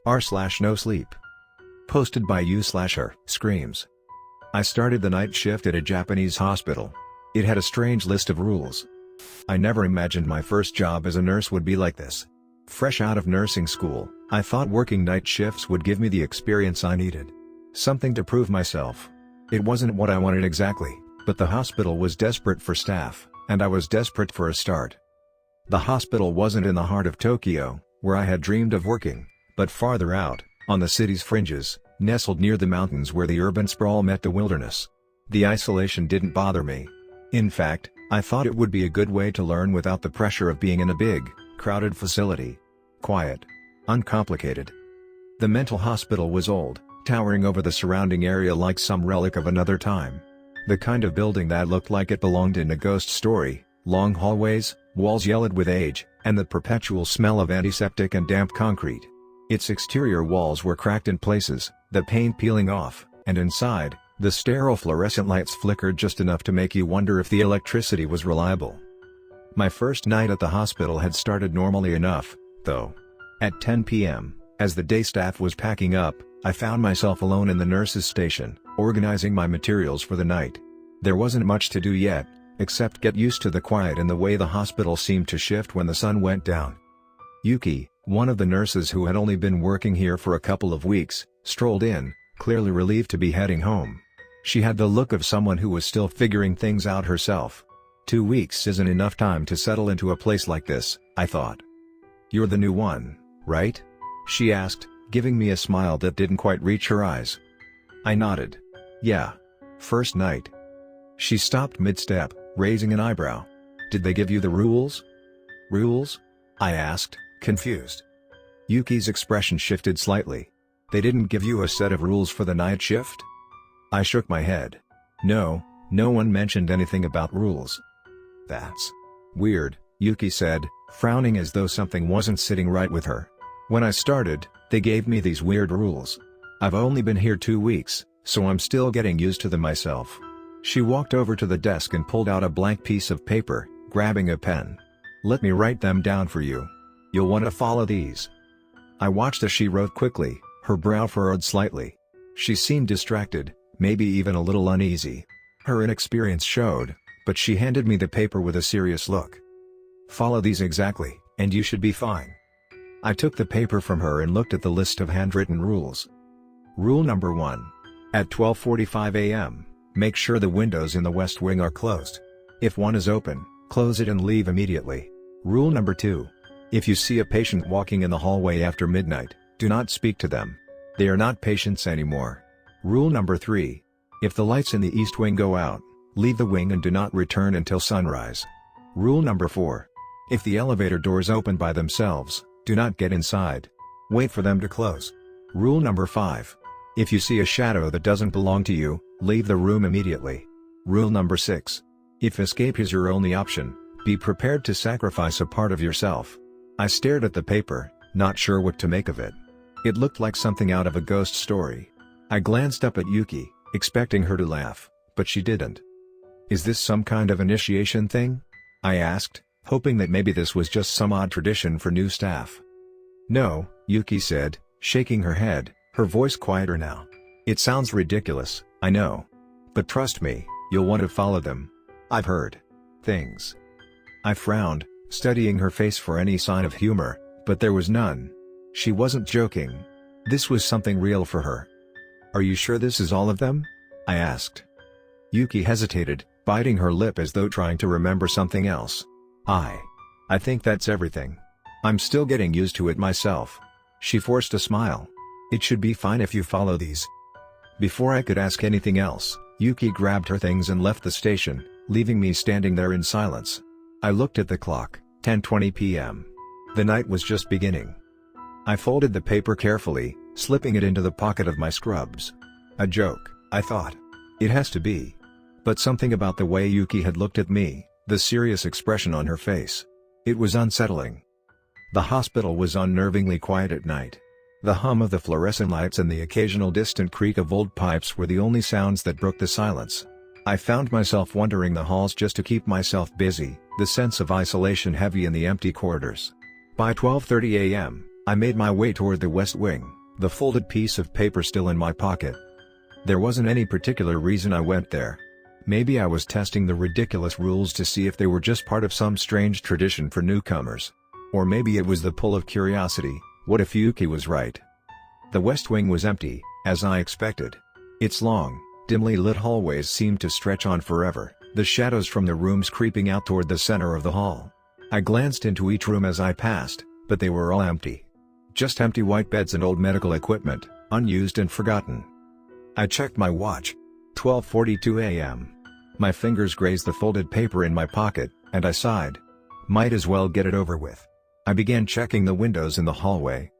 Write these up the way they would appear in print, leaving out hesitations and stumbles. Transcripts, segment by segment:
r/NoSleep. Posted by u/HerScreams. I started the night shift at a Japanese hospital. It had a strange list of rules. I never imagined my first job as a nurse would be like this. Fresh out of nursing school, I thought working night shifts would give me the experience I needed. Something to prove myself. It wasn't what I wanted exactly, but the hospital was desperate for staff, and I was desperate for a start. The hospital wasn't in the heart of Tokyo, where I had dreamed of working, but farther out, on the city's fringes, nestled near the mountains where the urban sprawl met the wilderness. The isolation didn't bother me. In fact, I thought it would be a good way to learn without the pressure of being in a big, crowded facility. Quiet. Uncomplicated. The mental hospital was old, towering over the surrounding area like some relic of another time. The kind of building that looked like it belonged in a ghost story, long hallways, walls yellowed with age, and the perpetual smell of antiseptic and damp concrete. Its exterior walls were cracked in places, the paint peeling off, and inside, the sterile fluorescent lights flickered just enough to make you wonder if the electricity was reliable. My first night at the hospital had started normally enough, though. At 10 p.m., as the day staff was packing up, I found myself alone in the nurse's station, organizing my materials for the night. There wasn't much to do yet, except get used to the quiet and the way the hospital seemed to shift when the sun went down. Yuki, one of the nurses who had only been working here for a couple of weeks, strolled in, clearly relieved to be heading home. She had the look of someone who was still figuring things out herself. 2 weeks isn't enough time to settle into a place like this, I thought. "You're the new one, right?" she asked, giving me a smile that didn't quite reach her eyes. I nodded. "Yeah. First night." She stopped mid-step, raising an eyebrow. "Did they give you the rules?" "Rules?" I asked, confused. Yuki's expression shifted slightly. "They didn't give you a set of rules for the night shift?" I shook my head. No one mentioned anything about rules." "That's weird," Yuki said, frowning as though something wasn't sitting right with her. "When I started, they gave me these weird rules. I've only been here 2 weeks, so I'm still getting used to them myself." She walked over to the desk and pulled out a blank piece of paper, grabbing a pen. "Let me write them down for you. You'll want to follow these." I watched as she wrote quickly, her brow furrowed slightly. She seemed distracted, maybe even a little uneasy. Her inexperience showed, but she handed me the paper with a serious look. "Follow these exactly, and you should be fine." I took the paper from her and looked at the list of handwritten rules. Rule number 1. At 12:45 a.m., make sure the windows in the west wing are closed. If one is open, close it and leave immediately. Rule number 2. If you see a patient walking in the hallway after midnight, do not speak to them. They are not patients anymore. Rule number 3. If the lights in the east wing go out, leave the wing and do not return until sunrise. Rule number 4. If the elevator doors open by themselves, do not get inside. Wait for them to close. Rule number 5. If you see a shadow that doesn't belong to you, leave the room immediately. Rule number 6. If escape is your only option, be prepared to sacrifice a part of yourself. I stared at the paper, not sure what to make of it. It looked like something out of a ghost story. I glanced up at Yuki, expecting her to laugh, but she didn't. "Is this some kind of initiation thing?" I asked, hoping that maybe this was just some odd tradition for new staff. "No," Yuki said, shaking her head, her voice quieter now. "It sounds ridiculous, I know. But trust me, you'll want to follow them. I've heard things." I frowned, studying her face for any sign of humor, but there was none. She wasn't joking. This was something real for her. "Are you sure this is all of them?" I asked. Yuki hesitated, biting her lip as though trying to remember something else. I think that's everything. I'm still getting used to it myself." She forced a smile. "It should be fine if you follow these." Before I could ask anything else, Yuki grabbed her things and left the station, leaving me standing there in silence. I looked at the clock, 10:20 p.m. The night was just beginning. I folded the paper carefully, slipping it into the pocket of my scrubs. A joke, I thought. It has to be. But something about the way Yuki had looked at me, the serious expression on her face. It was unsettling. The hospital was unnervingly quiet at night. The hum of the fluorescent lights and the occasional distant creak of old pipes were the only sounds that broke the silence. I found myself wandering the halls just to keep myself busy, the sense of isolation heavy in the empty corridors. By 12:30 a.m., I made my way toward the west wing, the folded piece of paper still in my pocket. There wasn't any particular reason I went there. Maybe I was testing the ridiculous rules to see if they were just part of some strange tradition for newcomers. Or maybe it was the pull of curiosity. What if Yuki was right? The west wing was empty, as I expected. Its long, dimly lit hallways seemed to stretch on forever, the shadows from the rooms creeping out toward the center of the hall. I glanced into each room as I passed, but they were all empty. Just empty white beds and old medical equipment, unused and forgotten. I checked my watch. 12:42 a.m. My fingers grazed the folded paper in my pocket, and I sighed. Might as well get it over with. I began checking the windows in the hallway.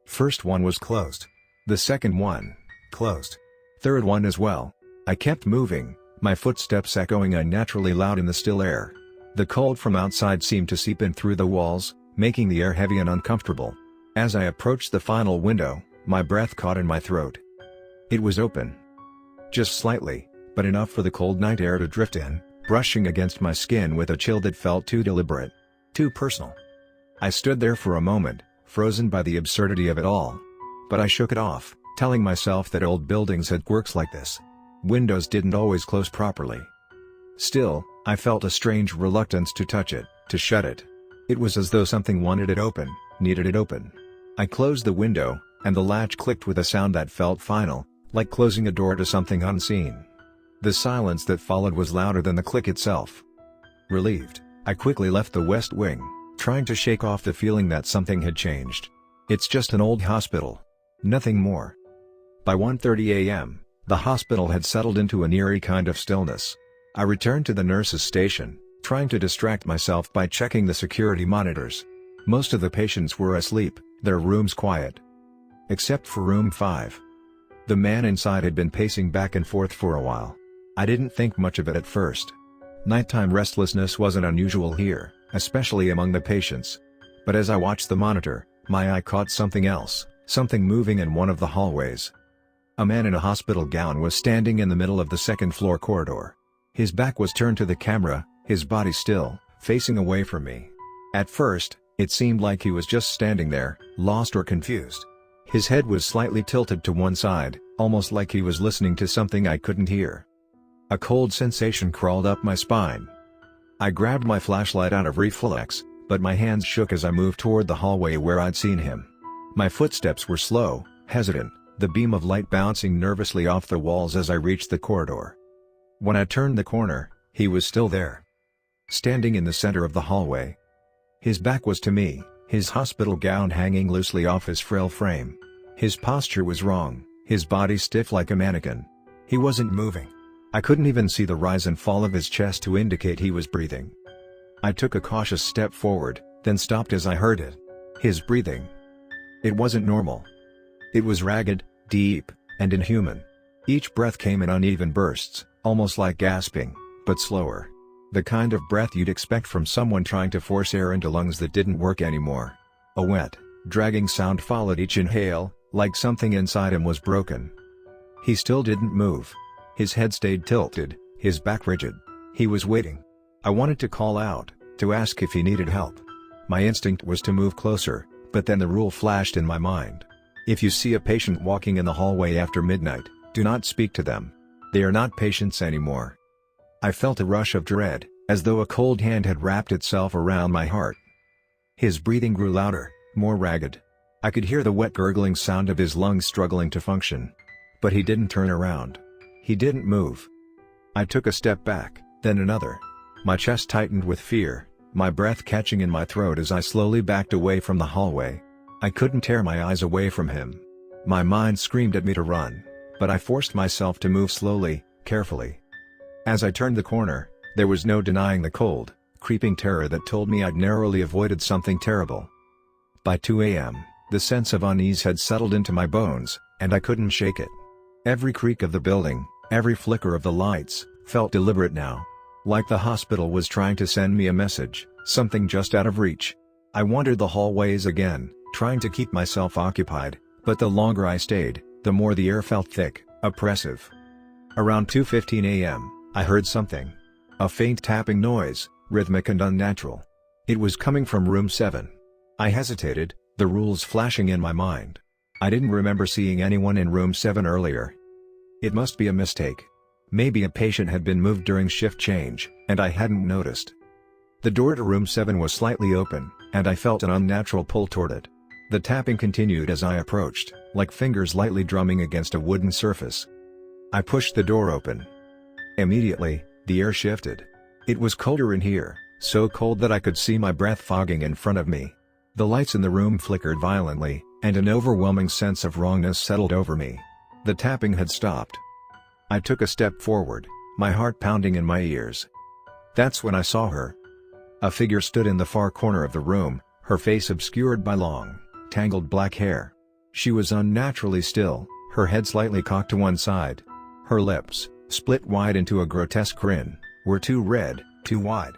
First one was closed. The second one, closed. Third one as well. I kept moving, my footsteps echoing unnaturally loud in the still air. The cold from outside seemed to seep in through the walls, making the air heavy and uncomfortable. As I approached the final window, my breath caught in my throat. It was open. Just slightly, but enough for the cold night air to drift in, brushing against my skin with a chill that felt too deliberate. Too personal. I stood there for a moment, frozen by the absurdity of it all. But I shook it off, telling myself that old buildings had quirks like this. Windows didn't always close properly. Still, I felt a strange reluctance to touch it, to shut it. It was as though something wanted it open, needed it open. I closed the window, and the latch clicked with a sound that felt final, like closing a door to something unseen. The silence that followed was louder than the click itself. Relieved, I quickly left the west wing, trying to shake off the feeling that something had changed. It's just an old hospital. Nothing more. By 1:30 a.m., the hospital had settled into an eerie kind of stillness. I returned to the nurse's station, trying to distract myself by checking the security monitors. Most of the patients were asleep, their rooms quiet. Except for room 5. The man inside had been pacing back and forth for a while. I didn't think much of it at first. Nighttime restlessness wasn't unusual here, especially among the patients. But as I watched the monitor, my eye caught something else, something moving in one of the hallways. A man in a hospital gown was standing in the middle of the second-floor corridor. His back was turned to the camera, his body still, facing away from me. At first, it seemed like he was just standing there, lost or confused. His head was slightly tilted to one side, almost like he was listening to something I couldn't hear. A cold sensation crawled up my spine. I grabbed my flashlight out of reflex, but my hands shook as I moved toward the hallway where I'd seen him. My footsteps were slow, hesitant, the beam of light bouncing nervously off the walls as I reached the corridor. When I turned the corner, he was still there. Standing in the center of the hallway. His back was to me, his hospital gown hanging loosely off his frail frame. His posture was wrong, his body stiff like a mannequin. He wasn't moving. I couldn't even see the rise and fall of his chest to indicate he was breathing. I took a cautious step forward, then stopped as I heard it. His breathing. It wasn't normal. It was ragged, deep, and inhuman. Each breath came in uneven bursts, almost like gasping, but slower. The kind of breath you'd expect from someone trying to force air into lungs that didn't work anymore. A wet, dragging sound followed each inhale, like something inside him was broken. He still didn't move. His head stayed tilted, his back rigid. He was waiting. I wanted to call out, to ask if he needed help. My instinct was to move closer, but then the rule flashed in my mind. If you see a patient walking in the hallway after midnight, do not speak to them. They are not patients anymore. I felt a rush of dread, as though a cold hand had wrapped itself around my heart. His breathing grew louder, more ragged. I could hear the wet gurgling sound of his lungs struggling to function. But he didn't turn around. He didn't move. I took a step back, then another. My chest tightened with fear, my breath catching in my throat as I slowly backed away from the hallway. I couldn't tear my eyes away from him. My mind screamed at me to run, but I forced myself to move slowly, carefully. As I turned the corner, there was no denying the cold, creeping terror that told me I'd narrowly avoided something terrible. By 2 a.m., the sense of unease had settled into my bones, and I couldn't shake it. Every creak of the building, every flicker of the lights, felt deliberate now. Like the hospital was trying to send me a message, something just out of reach. I wandered the hallways again, trying to keep myself occupied, but the longer I stayed, the more the air felt thick, oppressive. Around 2:15 a.m., I heard something. A faint tapping noise, rhythmic and unnatural. It was coming from room 7. I hesitated, the rules flashing in my mind. I didn't remember seeing anyone in room 7 earlier. It must be a mistake. Maybe a patient had been moved during shift change, and I hadn't noticed. The door to room 7 was slightly open, and I felt an unnatural pull toward it. The tapping continued as I approached, like fingers lightly drumming against a wooden surface. I pushed the door open. Immediately, the air shifted. It was colder in here, so cold that I could see my breath fogging in front of me. The lights in the room flickered violently, and an overwhelming sense of wrongness settled over me. The tapping had stopped. I took a step forward, my heart pounding in my ears. That's when I saw her. A figure stood in the far corner of the room, her face obscured by long, tangled black hair. She was unnaturally still, her head slightly cocked to one side. Her lips, split wide into a grotesque grin, were too red, too wide.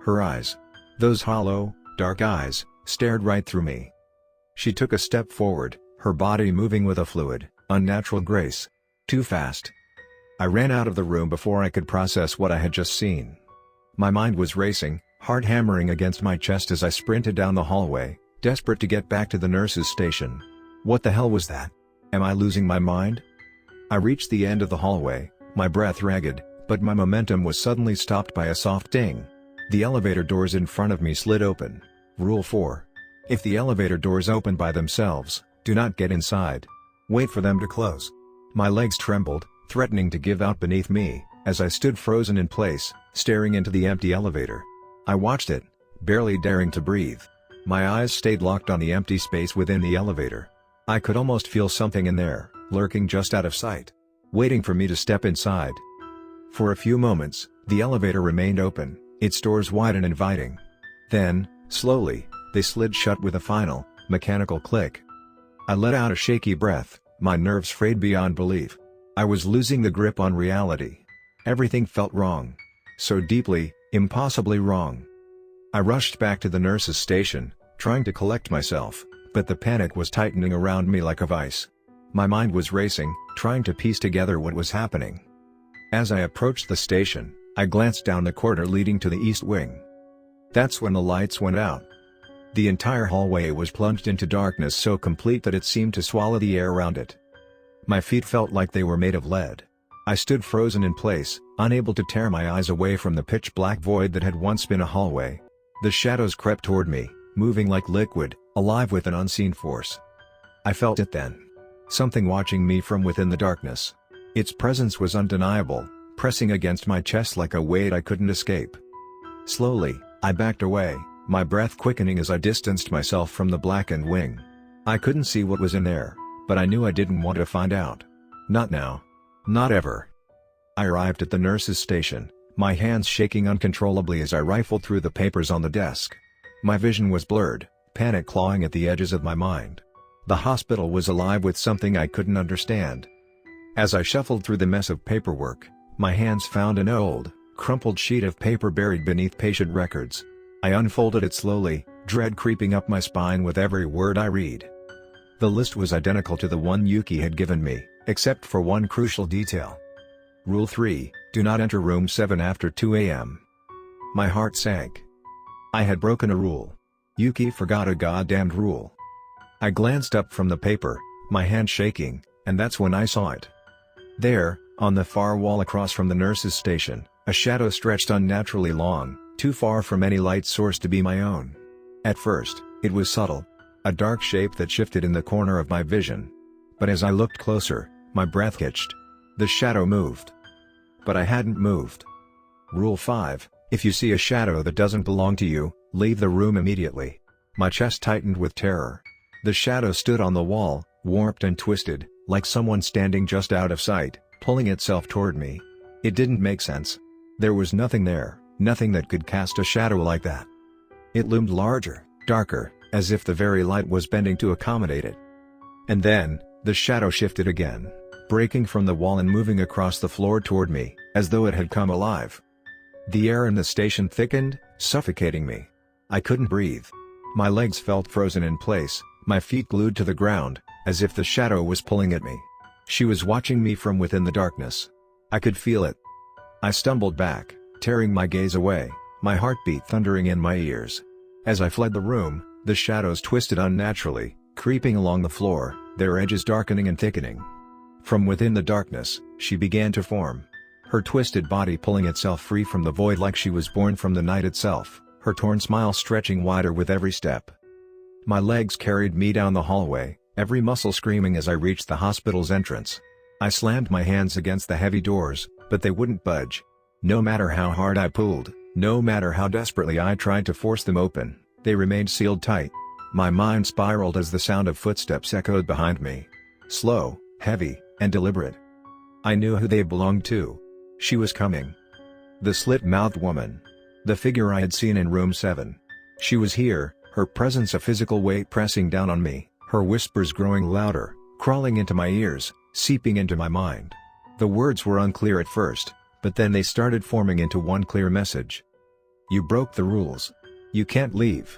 Her eyes, those hollow, dark eyes, stared right through me. She took a step forward, her body moving with a fluid, unnatural grace. Too fast. I ran out of the room before I could process what I had just seen. My mind was racing, heart hammering against my chest as I sprinted down the hallway, desperate to get back to the nurse's station. What the hell was that? Am I losing my mind? I reached the end of the hallway, my breath ragged, but my momentum was suddenly stopped by a soft ding. The elevator doors in front of me slid open. Rule 4. If the elevator doors open by themselves, do not get inside. Wait for them to close. My legs trembled, threatening to give out beneath me, as I stood frozen in place, staring into the empty elevator. I watched it, barely daring to breathe. My eyes stayed locked on the empty space within the elevator. I could almost feel something in there, lurking just out of sight, waiting for me to step inside. For a few moments, the elevator remained open, its doors wide and inviting. Then, slowly, they slid shut with a final, mechanical click. I let out a shaky breath, my nerves frayed beyond belief. I was losing the grip on reality. Everything felt wrong. So deeply, impossibly wrong. I rushed back to the nurse's station, trying to collect myself, but the panic was tightening around me like a vice. My mind was racing, trying to piece together what was happening. As I approached the station, I glanced down the corridor leading to the east wing. That's when the lights went out. The entire hallway was plunged into darkness so complete that it seemed to swallow the air around it. My feet felt like they were made of lead. I stood frozen in place, unable to tear my eyes away from the pitch-black void that had once been a hallway. The shadows crept toward me, moving like liquid, alive with an unseen force. I felt it then. Something watching me from within the darkness. Its presence was undeniable, pressing against my chest like a weight I couldn't escape. Slowly, I backed away, my breath quickening as I distanced myself from the blackened wing. I couldn't see what was in there, but I knew I didn't want to find out. Not now. Not ever. I arrived at the nurse's station, my hands shaking uncontrollably as I rifled through the papers on the desk. My vision was blurred, panic clawing at the edges of my mind. The hospital was alive with something I couldn't understand. As I shuffled through the mess of paperwork, my hands found an old, crumpled sheet of paper buried beneath patient records. I unfolded it slowly, dread creeping up my spine with every word I read. The list was identical to the one Yuki had given me, except for one crucial detail. Rule 3, do not enter room 7 after 2 a.m. My heart sank. I had broken a rule. Yuki forgot a goddamned rule. I glanced up from the paper, my hand shaking, and that's when I saw it. There, on the far wall across from the nurse's station, a shadow stretched unnaturally long, too far from any light source to be my own. At first, it was subtle. A dark shape that shifted in the corner of my vision. But as I looked closer, my breath hitched. The shadow moved. But I hadn't moved. Rule 5, if you see a shadow that doesn't belong to you, leave the room immediately. My chest tightened with terror. The shadow stood on the wall, warped and twisted, like someone standing just out of sight, pulling itself toward me. It didn't make sense. There was nothing there, nothing that could cast a shadow like that. It loomed larger, darker, as if the very light was bending to accommodate it. And then, the shadow shifted again, breaking from the wall and moving across the floor toward me, as though it had come alive. The air in the station thickened, suffocating me. I couldn't breathe. My legs felt frozen in place, my feet glued to the ground, as if the shadow was pulling at me. She was watching me from within the darkness. I could feel it. I stumbled back, tearing my gaze away, my heartbeat thundering in my ears. As I fled the room, The shadows twisted unnaturally, creeping along the floor, their edges darkening and thickening. From within the darkness, she began to form. Her twisted body pulling itself free from the void like she was born from the night itself, her torn smile stretching wider with every step. My legs carried me down the hallway, every muscle screaming as I reached the hospital's entrance. I slammed my hands against the heavy doors, but they wouldn't budge. No matter how hard I pulled, no matter how desperately I tried to force them open, they remained sealed tight. My mind spiraled as the sound of footsteps echoed behind me. Slow, heavy, and deliberate. I knew who they belonged to. She was coming. The slit-mouthed woman. The figure I had seen in room 7. She was here, her presence a physical weight pressing down on me, her whispers growing louder, crawling into my ears, seeping into my mind. The words were unclear at first, but then they started forming into one clear message. You broke the rules. You can't leave.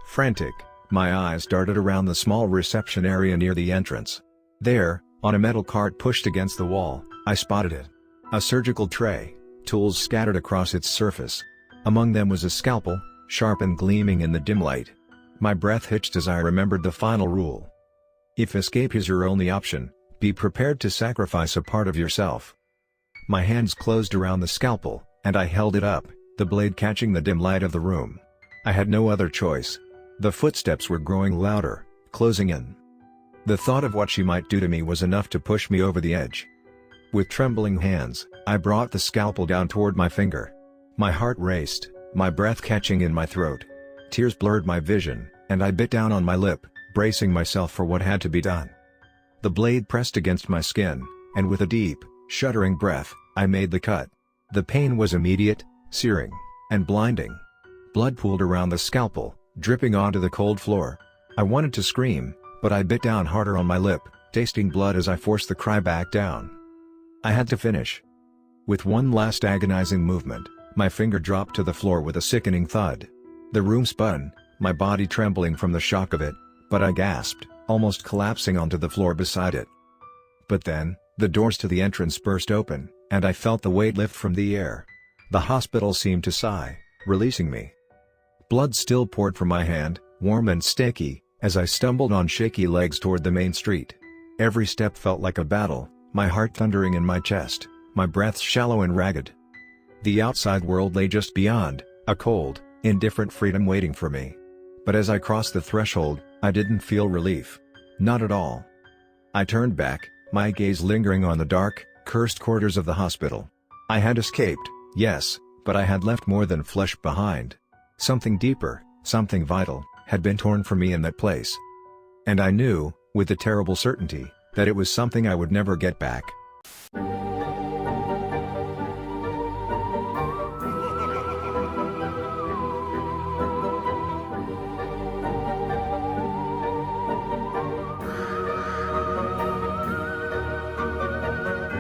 Frantic, my eyes darted around the small reception area near the entrance. There, on a metal cart pushed against the wall, I spotted it. A surgical tray, tools scattered across its surface. Among them was a scalpel, sharp and gleaming in the dim light. My breath hitched as I remembered the final rule. If escape is your only option, be prepared to sacrifice a part of yourself. My hands closed around the scalpel, and I held it up, the blade catching the dim light of the room. I had no other choice. The footsteps were growing louder, closing in. The thought of what she might do to me was enough to push me over the edge. With trembling hands, I brought the scalpel down toward my finger. My heart raced, my breath catching in my throat. Tears blurred my vision, and I bit down on my lip, bracing myself for what had to be done. The blade pressed against my skin, and with a deep, shuddering breath, I made the cut. The pain was immediate, searing, and blinding. Blood pooled around the scalpel, dripping onto the cold floor. I wanted to scream, but I bit down harder on my lip, tasting blood as I forced the cry back down. I had to finish. With one last agonizing movement, my finger dropped to the floor with a sickening thud. The room spun, my body trembling from the shock of it, but I gasped, almost collapsing onto the floor beside it. But then, the doors to the entrance burst open, and I felt the weight lift from the air. The hospital seemed to sigh, releasing me. Blood still poured from my hand, warm and sticky, as I stumbled on shaky legs toward the main street. Every step felt like a battle, my heart thundering in my chest, my breath shallow and ragged. The outside world lay just beyond, a cold, indifferent freedom waiting for me. But as I crossed the threshold, I didn't feel relief. Not at all. I turned back, my gaze lingering on the dark, cursed corridors of the hospital. I had escaped, yes, but I had left more than flesh behind. Something deeper, something vital, had been torn from me in that place. And I knew, with a terrible certainty, that it was something I would never get back.